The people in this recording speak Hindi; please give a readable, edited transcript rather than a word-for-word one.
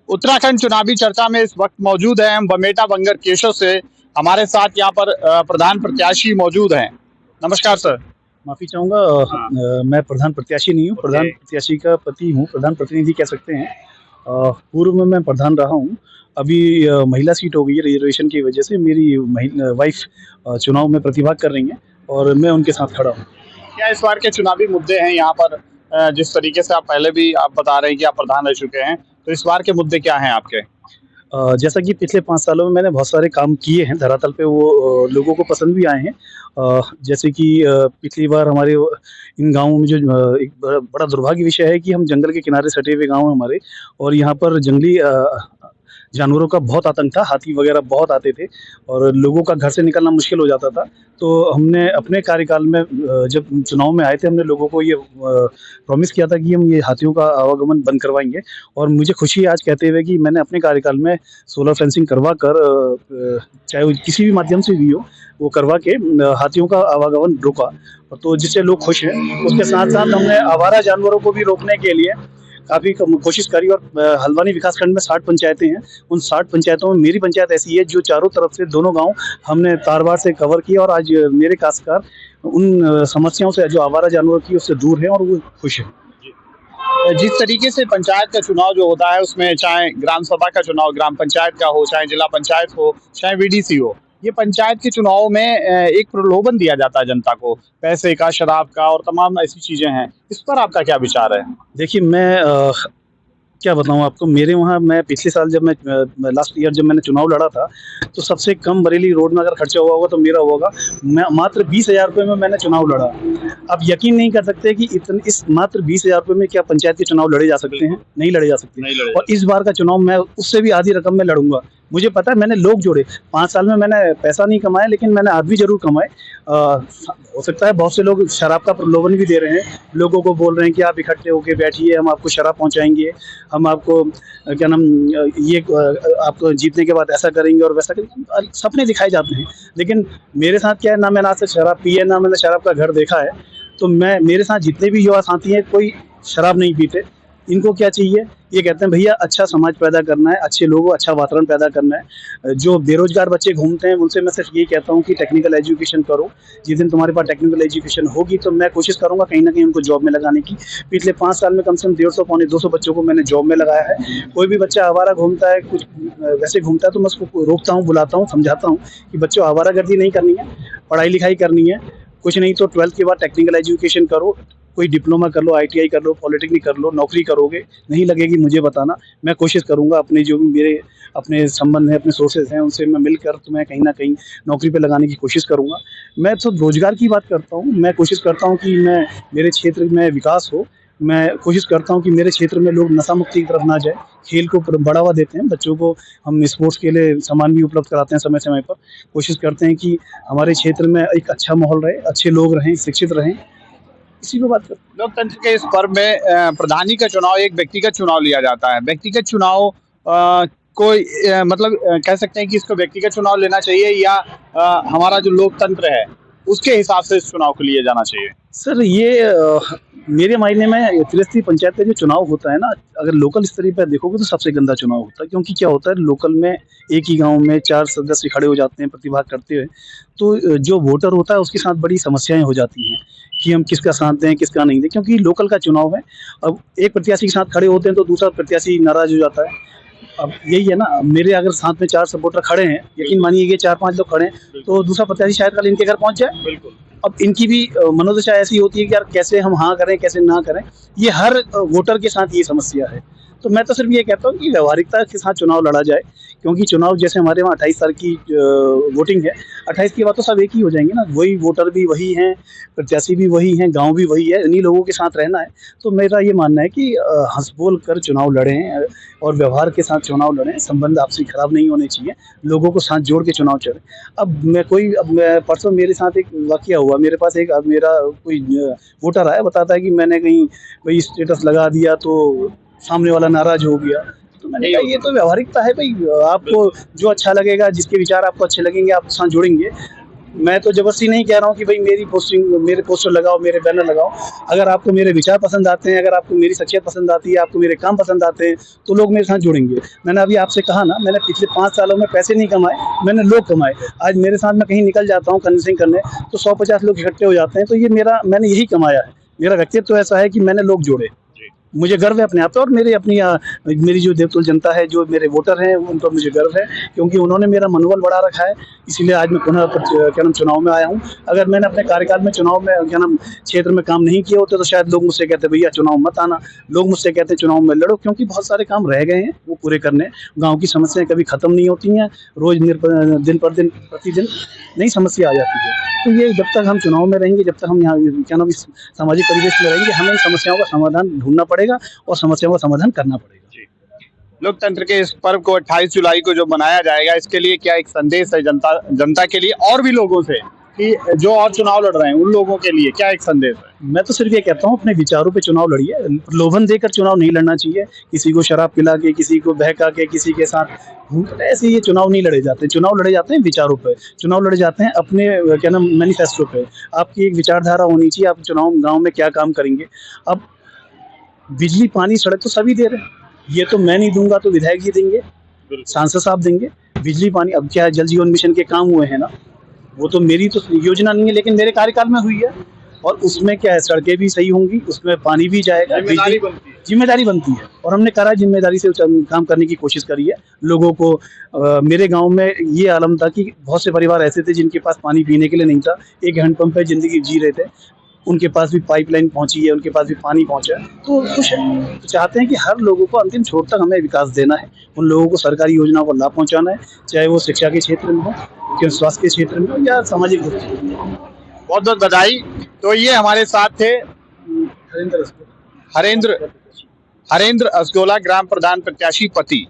उत्तराखंड चुनावी चर्चा में इस वक्त मौजूद हैं हम बमेटा बंगर केशव से। हमारे साथ यहाँ पर प्रधान प्रत्याशी मौजूद हैं। नमस्कार सर। माफ़ी चाहूँगा मैं प्रधान प्रत्याशी नहीं हूँ, प्रधान प्रत्याशी का पति हूँ, प्रधान प्रतिनिधि कह सकते हैं। पूर्व में मैं प्रधान रहा हूँ, अभी महिला सीट हो गई है रिज़र्वेशन की वजह से। मेरी वाइफ़ चुनाव में प्रतिभाग कर रही हैं और मैं उनके साथ खड़ा हूँ। क्या इस बार के चुनावी मुद्दे हैं यहाँ पर? जिस तरीके से आप पहले भी आप बता रहे हैं कि आप प्रधान रह चुके हैं, तो इस बार के मुद्दे क्या हैं आपके? जैसा कि पिछले 5 सालों में मैंने बहुत सारे काम किए हैं धरातल पे, वो लोगों को पसंद भी आए हैं। जैसे कि पिछली बार हमारे इन गाँवों में जो एक बड़ा बड़ा दुर्भाग्य विषय है कि हम जंगल के किनारे सटे हुए गाँव हैं हमारे, और यहाँ पर जंगली जानवरों का बहुत आतंक था, हाथी वगैरह बहुत आते थे और लोगों का घर से निकलना मुश्किल हो जाता था। तो हमने अपने कार्यकाल में जब चुनाव में आए थे, हमने लोगों को ये प्रॉमिस किया था कि हम ये हाथियों का आवागमन बंद करवाएँगे, और मुझे खुशी है आज कहते हुए कि मैंने अपने कार्यकाल में सोलर फेंसिंग करवा कर चाहे वो किसी भी माध्यम से भी हो, वो करवा के हाथियों का आवागमन रोका, तो जिससे लोग खुश हैं। उसके साथ-साथ हमने आवारा जानवरों को भी रोकने के लिए काफ़ी कोशिश करी, और हल्द्वानी विकासखंड में 60 पंचायतें हैं। उन 60 पंचायतों में मेरी पंचायत ऐसी है जो चारों तरफ से दोनों गाँव हमने तार-बाड़ से कवर किया, और आज मेरे काश्तकार उन समस्याओं से, जो आवारा जानवरों की, उससे दूर हैं और वो खुश हैं। जिस तरीके से पंचायत का चुनाव जो होता है उसमें चाहे ग्राम सभा का चुनाव ग्राम पंचायत का हो, चाहे जिला पंचायत हो, चाहे वीडीसी हो, ये पंचायत के चुनाव में एक प्रलोभन दिया जाता है जनता को, पैसे का, शराब का और तमाम ऐसी चीजें हैं। इस पर आपका क्या विचार है? देखिए, मैं क्या बताऊँ आपको, मेरे वहाँ मैं पिछले साल जब मैं लास्ट ईयर जब मैंने चुनाव लड़ा था, तो सबसे कम बरेली रोड में अगर खर्चा हुआ होगा तो मेरा हुआ होगा। मैं मात्र 20,000 रुपये में मैंने चुनाव लड़ा। आप यकीन नहीं कर सकते कि इस मात्र 20,000 रुपये में क्या पंचायत के चुनाव लड़े जा सकते हैं? नहीं लड़े जा सकते। और इस बार का चुनाव मैं उससे भी आधी रकम में लड़ूँगा। मुझे पता है, मैंने लोग जोड़े। 5 साल में मैंने पैसा नहीं कमाया, लेकिन मैंने आदमी ज़रूर कमाए। हो सकता है बहुत से लोग शराब का प्रलोभन भी दे रहे हैं। लोगों को बोल रहे हैं कि आप इकट्ठे होके बैठिए, हम आपको शराब पहुँचाएँगे, हम आपको क्या नाम ये आप जीतने के बाद ऐसा करेंगे और वैसा करेंगे। सपने दिखाए जाते हैं, लेकिन मेरे साथ क्या है, ना मैंने आज तक शराब पी है, ना मैंने शराब का घर देखा है। तो मेरे साथ जितने भी युवा साथी हैं, कोई शराब नहीं पीते। इनको क्या चाहिए? ये कहते हैं भैया अच्छा समाज पैदा करना है, अच्छे लोगों अच्छा वातावरण पैदा करना है। जो बेरोज़गार बच्चे घूमते हैं, उनसे मैं सिर्फ़ यही कहता हूँ कि टेक्निकल एजुकेशन करो। जिस दिन तुम्हारे पास टेक्निकल एजुकेशन होगी, तो मैं कोशिश करूँगा कहीं न कहीं उनको जॉब में लगाने की। पिछले 5 साल में कम से कम 150 पौने 200 बच्चों को मैंने जॉब में लगाया है। कोई भी बच्चा आवारा घूमता है, कुछ वैसे घूमता है, तो मैं उसको रोकता हूँ, बुलाता हूँ, समझाता हूँ कि बच्चों आवारागर्दी नहीं करनी है, पढ़ाई-लिखाई करनी है। कुछ नहीं तो 12th के बाद टेक्निकल एजुकेशन करो, कोई डिप्लोमा कर लो, ITI कर लो, पॉलिटेक्निक कर लो, नौकरी करोगे, नहीं लगेगी मुझे बताना। मैं कोशिश करूँगा अपने जो भी मेरे अपने संबंध हैं, अपने सोर्सेज़ हैं, उनसे मैं मिलकर तुम्हें कहीं न कहीं नौकरी पे लगाने की कोशिश करूँगा। मैं तो रोज़गार की बात करता हूँ, मैं कोशिश करता हूँ कि मेरे क्षेत्र में विकास हो। मैं कोशिश करता हूँ कि मेरे क्षेत्र में लोग नशा मुक्ति की तरफ ना जाएँ, खेल को बढ़ावा देते हैं, बच्चों को हम स्पोर्ट्स के लिए सामान भी उपलब्ध कराते हैं समय-समय पर। कोशिश करते हैं कि हमारे क्षेत्र में एक अच्छा माहौल रहे, अच्छे लोग रहें, शिक्षित रहें। इसी पे बात करते हैं। लोकतंत्र के इस पर्व में प्रधानी का चुनाव एक व्यक्तिगत चुनाव लिया जाता है। व्यक्तिगत चुनाव कोई मतलब कह सकते हैं कि इसको व्यक्तिगत चुनाव लेना चाहिए या हमारा जो लोकतंत्र है उसके हिसाब से इस चुनाव को लिया जाना चाहिए? सर, ये मेरे मायने में त्रिस्तरीय पंचायत का जो चुनाव होता है ना, अगर लोकल स्तर पे देखोगे तो सबसे गंदा चुनाव होता है। क्योंकि क्या होता है, लोकल में एक ही गाँव में 4 सदस्य खड़े हो जाते हैं प्रतिभाग करते हुए, तो जो वोटर होता है उसके साथ बड़ी समस्याएँ हो जाती हैं कि हम किसका साथ दें, किसका नहीं दें, क्योंकि लोकल का चुनाव है। अब एक प्रत्याशी के साथ खड़े होते हैं तो दूसरा प्रत्याशी नाराज़ हो जाता है। अब यही है ना, मेरे अगर साथ में 4 सपोर्टर खड़े हैं, यकीन मानिए कि 4-5 लोग खड़े हैं, तो दूसरा प्रत्याशी शायद कल इनके घर पहुँच जाए। बिल्कुल। अब इनकी भी मनोदशा ऐसी होती है कि यार कैसे हम हाँ करें, कैसे ना करें। ये हर वोटर के साथ ये समस्या है। तो मैं तो सिर्फ़ ये कहता हूँ कि व्यावहारिकता के साथ चुनाव लड़ा जाए, क्योंकि चुनाव जैसे हमारे वहाँ 28 तारीख की वोटिंग है, 28 के बाद तो सब एक ही हो जाएँगे ना, वही वोटर भी वही हैं, प्रत्याशी भी वही हैं, गाँव भी वही है, इन्हीं लोगों के साथ रहना है। तो मेरा ये मानना है कि हँस-बोल कर चुनाव लड़ें, और व्यवहार के साथ चुनाव लड़ें, संबंध आपसी खराब नहीं होने चाहिए, लोगों को साथ जोड़ के चुनाव लड़ें। अब मैं परसों मेरे साथ एक वाक़या हुआ, मेरे पास एक मेरा कोई वोटर आया, बताता है कि मैंने कहीं कोई स्टेटस लगा दिया तो सामने वाला नाराज़ हो गया। तो मैंने कहा ये तो व्यावहारिकता है भई, आपको जो अच्छा लगेगा, जिसके विचार आपको अच्छे लगेंगे, आप उसके साथ जुड़ेंगे। मैं तो जबरदस्ती नहीं कह रहा हूँ कि भाई मेरी पोस्टिंग, मेरे पोस्टर लगाओ, मेरे बैनर लगाओ। अगर आपको मेरे विचार पसंद आते हैं, अगर आपको मेरी शख्सियत पसंद आती है, आपको मेरे काम पसंद आते हैं, तो लोग मेरे साथ जुड़ेंगे। मैंने अभी आपसे कहा ना, मैंने पिछले 5 सालों में पैसे नहीं कमाए, मैंने लोग कमाए। आज मेरे साथ मैं कहीं निकल जाता हूँ कन्विंसिंग करने, तो 100-50 लोग इकट्ठे हो जाते हैं, तो ये मैंने यही कमाया है। मेरा व्यक्तित्व तो ऐसा है कि मैंने लोग जोड़े। मुझे गर्व है अपने आप पे, और मेरी जो देवतुल जनता है, जो मेरे वोटर हैं, उन पर मुझे गर्व है, क्योंकि उन्होंने मेरा मनोबल बढ़ा रखा है। इसीलिए आज मैं पुनः क्या नाम चुनाव में आया हूँ। अगर मैंने अपने कार्यकाल में चुनाव में क्या नाम क्षेत्र में काम नहीं किए होते, तो शायद लोग मुझसे कहते भैया चुनाव मत आना। लोग मुझसे कहते चुनाव में लड़ो, क्योंकि बहुत सारे काम रह गए हैं वो पूरे करने। गाँव की समस्याएं कभी खत्म नहीं होती हैं, रोज दिन प्रतिदिन नई समस्या आ जाती है। तो ये जब तक हम चुनाव में रहेंगे, जब तक हम यहाँ क्या नाम इस सामाजिक परिवेश में रहेंगे, हमें इन समस्याओं का समाधान ढूंढना पड़ेगा और समस्याओं का समाधान करना पड़ेगा। लोकतंत्र के इस पर्व को 28 जुलाई को जो मनाया जाएगा, इसके लिए क्या एक संदेश है जनता के लिए और भी लोगों से, कि जो और चुनाव लड़ रहे हैं उन लोगों के लिए क्या एक संदेश है? मैं तो सिर्फ ये कहता हूँ, अपने विचारों पे चुनाव लड़िए। प्रलोभन देकर चुनाव नहीं लड़ना चाहिए। किसी को शराब पिला के, किसी को बहका के, किसी के साथ ऐसे ये चुनाव नहीं लड़े जाते। चुनाव लड़े जाते हैं विचारों पे, चुनाव लड़े जाते हैं अपने क्या नाम मैनिफेस्टो पे। आपकी एक विचारधारा होनी चाहिए, आप चुनाव गाँव में क्या काम करेंगे। अब बिजली, पानी, सड़क तो सभी दे रहे हैं, ये तो मैं नहीं दूंगा तो विधायक जी देंगे, सांसद साहब देंगे। बिजली, पानी, अब क्या जल जीवन मिशन के काम हुए हैं ना, वो तो मेरी तो योजना नहीं है, लेकिन मेरे कार्यकाल में हुई है। और उसमें क्या है, सड़कें भी सही होंगी, उसमें पानी भी जाएगा, जिम्मेदारी बनती है। और हमने करा, जिम्मेदारी से काम करने की कोशिश करी है। लोगों को मेरे गांव में ये आलम था कि बहुत से परिवार ऐसे थे जिनके पास पानी पीने के लिए नहीं था, एक हैंडपंप पे जिंदगी जी रहे थे, उनके पास भी पाइपलाइन पहुंची है, उनके पास भी पानी पहुंचा है। तो खुश हैं, तो चाहते हैं कि हर लोगों को अंतिम छोर तक हमें विकास देना है, उन लोगों को सरकारी योजनाओं का लाभ पहुंचाना है, चाहे वो शिक्षा के क्षेत्र में हो, स्वास्थ्य के क्षेत्र में हो, या सामाजिक रूप से। बहुत बहुत बधाई। तो ये हमारे साथ थे हरेंद्र असगोला, ग्राम प्रधान प्रत्याशी पति।